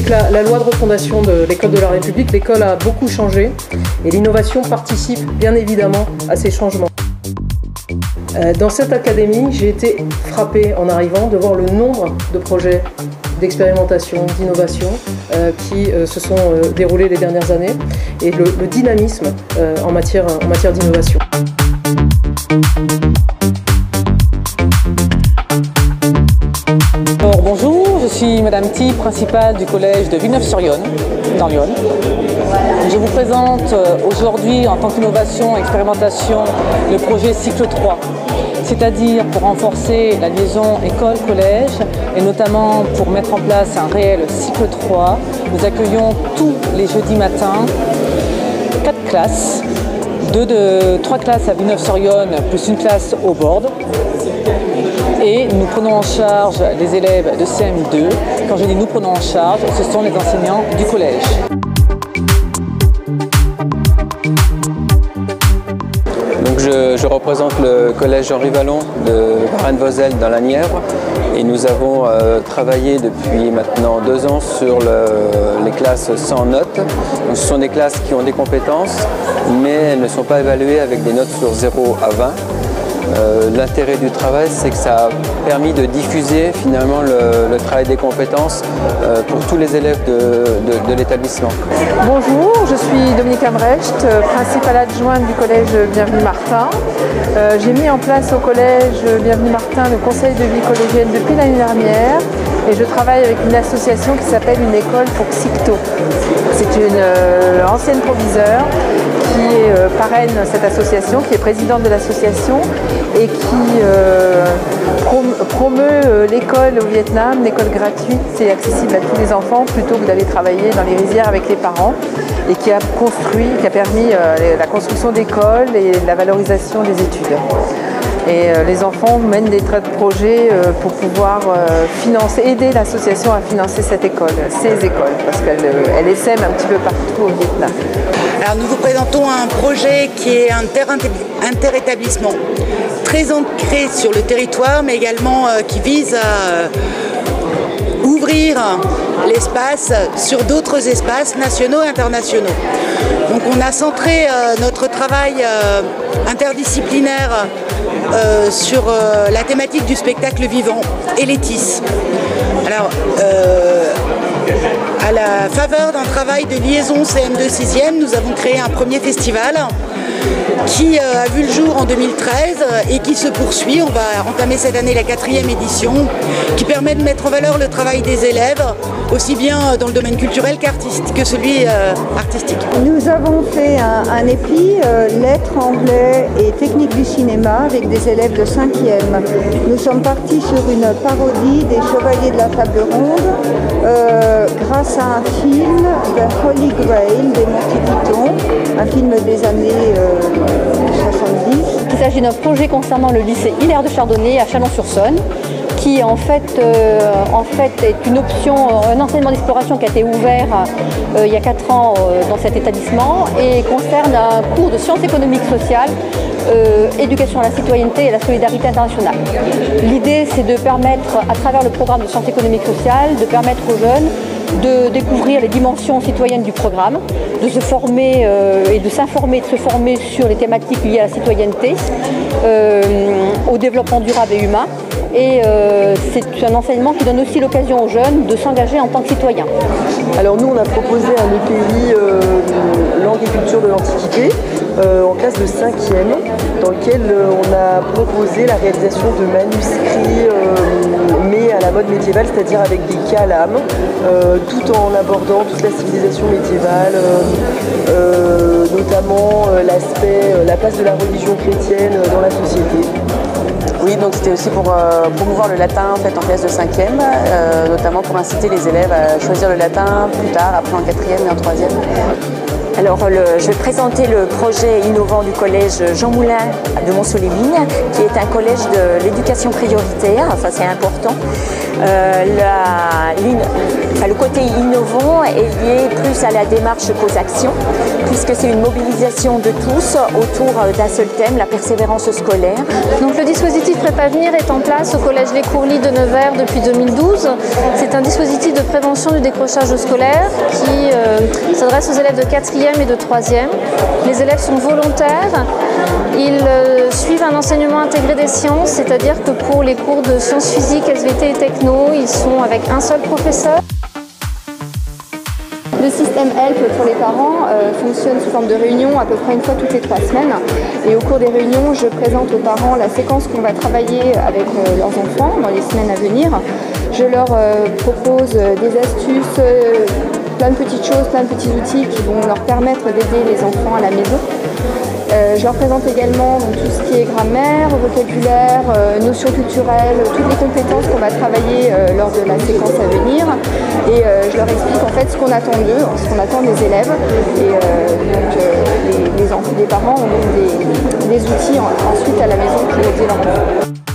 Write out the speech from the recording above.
Avec la loi de refondation de l'école de la République, l'école a beaucoup changé et l'innovation participe bien évidemment à ces changements. Dans cette académie, j'ai été frappée en arrivant de voir le nombre de projets d'expérimentation, d'innovation qui se sont déroulés les dernières années et le dynamisme en matière d'innovation. Bonjour, je suis Madame Thi, principale du collège de Villeneuve-sur-Yonne, dans Lyon. Je vous présente aujourd'hui en tant qu'innovation et expérimentation le projet Cycle 3, c'est-à-dire pour renforcer la liaison école-collège et notamment pour mettre en place un réel cycle 3. Nous accueillons tous les jeudis matins 4 classes, 3 classes à Villeneuve-sur-Yonne plus une classe au board. Et nous prenons en charge les élèves de CM2. Quand je dis nous prenons en charge, ce sont les enseignants du collège. Donc je représente le collège Henri Vallon de Varennes-Vauzelles dans la Nièvre et nous avons travaillé depuis maintenant 2 ans sur les classes sans notes. Donc, ce sont des classes qui ont des compétences mais elles ne sont pas évaluées avec des notes sur 0 à 20. L'intérêt du travail, c'est que ça a permis de diffuser finalement le travail des compétences pour tous les élèves de l'établissement. Bonjour, je suis Dominique Amrecht, principale adjointe du collège Bienvenue Martin. J'ai mis en place au collège Bienvenue Martin le conseil de vie collégienne depuis l'année dernière et je travaille avec une association qui s'appelle Une école pour Cycto. C'est une ancienne proviseure qui parraine cette association, qui est présidente de l'association et qui promeut l'école au Vietnam, l'école gratuite et accessible à tous les enfants plutôt que d'aller travailler dans les rizières avec les parents et qui a permis la construction d'écoles et la valorisation des études. Et les enfants mènent des tas de projets pour pouvoir aider l'association à financer cette école, ces écoles, parce qu'elle essaime un petit peu partout au Vietnam. Alors nous vous présentons un projet qui est un interétablissement très ancré sur le territoire, mais également qui vise à ouvrir l'espace sur d'autres espaces nationaux et internationaux. Donc on a centré notre travail interdisciplinaire sur la thématique du spectacle vivant et les TIS. Alors, à la faveur d'un travail de liaison CM2 6e, nous avons créé un premier festival qui a vu le jour en 2013 et qui se poursuit. On va entamer cette année la 4e édition qui permet de mettre en valeur le travail des élèves, aussi bien dans le domaine culturel que celui artistique. Nous avons fait un épi, lettres, anglais et technique du cinéma avec des élèves de 5e. Nous sommes partis sur une parodie des Chevaliers de la Table Ronde grâce à un film, The Holy Grail des Monty Python, un film des années 70. Il s'agit d'un projet concernant le lycée Hilaire de Chardonnay à Chalon-sur-Saône, qui en fait est une option, un enseignement d'exploration qui a été ouvert il y a 4 ans dans cet établissement et concerne un cours de sciences économiques sociales, éducation à la citoyenneté et à la solidarité internationale. L'idée, c'est de permettre, à travers le programme de sciences économiques sociales, de permettre aux jeunes de découvrir les dimensions citoyennes du programme, de se former et de s'informer, de se former sur les thématiques liées à la citoyenneté, au développement durable et humain. Et c'est un enseignement qui donne aussi l'occasion aux jeunes de s'engager en tant que citoyens. Alors nous, on a proposé un EPI langue et culture de l'Antiquité en classe de 5e, dans lequel on a proposé la réalisation de manuscrits mais à la mode médiévale, c'est-à-dire avec des calames, tout en abordant toute la civilisation médiévale, notamment la place de la religion chrétienne dans la société. Oui, donc c'était aussi pour promouvoir le latin en classe de 5e, notamment pour inciter les élèves à choisir le latin plus tard, après en 4e et en 3e. Alors, je vais présenter le projet innovant du collège Jean Moulin de Montceau-les-Mines, qui est un collège de l'éducation prioritaire, ça c'est important. Le côté innovant est lié plus à la démarche qu'aux actions, puisque c'est une mobilisation de tous autour d'un seul thème, la persévérance scolaire. Donc le dispositif Prépavenir est en place au collège Les Courlis de Nevers depuis 2012. C'est un dispositif de prévention du décrochage scolaire qui s'adresse aux élèves de 4e et de 3e. Les élèves sont volontaires, ils suivent un enseignement intégré des sciences, c'est-à-dire que pour les cours de sciences physiques, SVT et techno, ils sont avec un seul professeur. Le système HELP pour les parents fonctionne sous forme de réunion à peu près une fois toutes les 3 semaines. Et au cours des réunions, je présente aux parents la séquence qu'on va travailler avec leurs enfants dans les semaines à venir. Je leur propose des astuces, plein de petites choses, plein de petits outils qui vont leur permettre d'aider les enfants à la maison. Je leur présente également tout ce qui est grammaire, vocabulaire, notions culturelles, toutes les compétences qu'on va travailler lors de la séquence à venir. Et je leur explique en fait ce qu'on attend d'eux, ce qu'on attend des élèves. Et donc les parents ont donc des outils ensuite à la maison pour aider leurs enfants.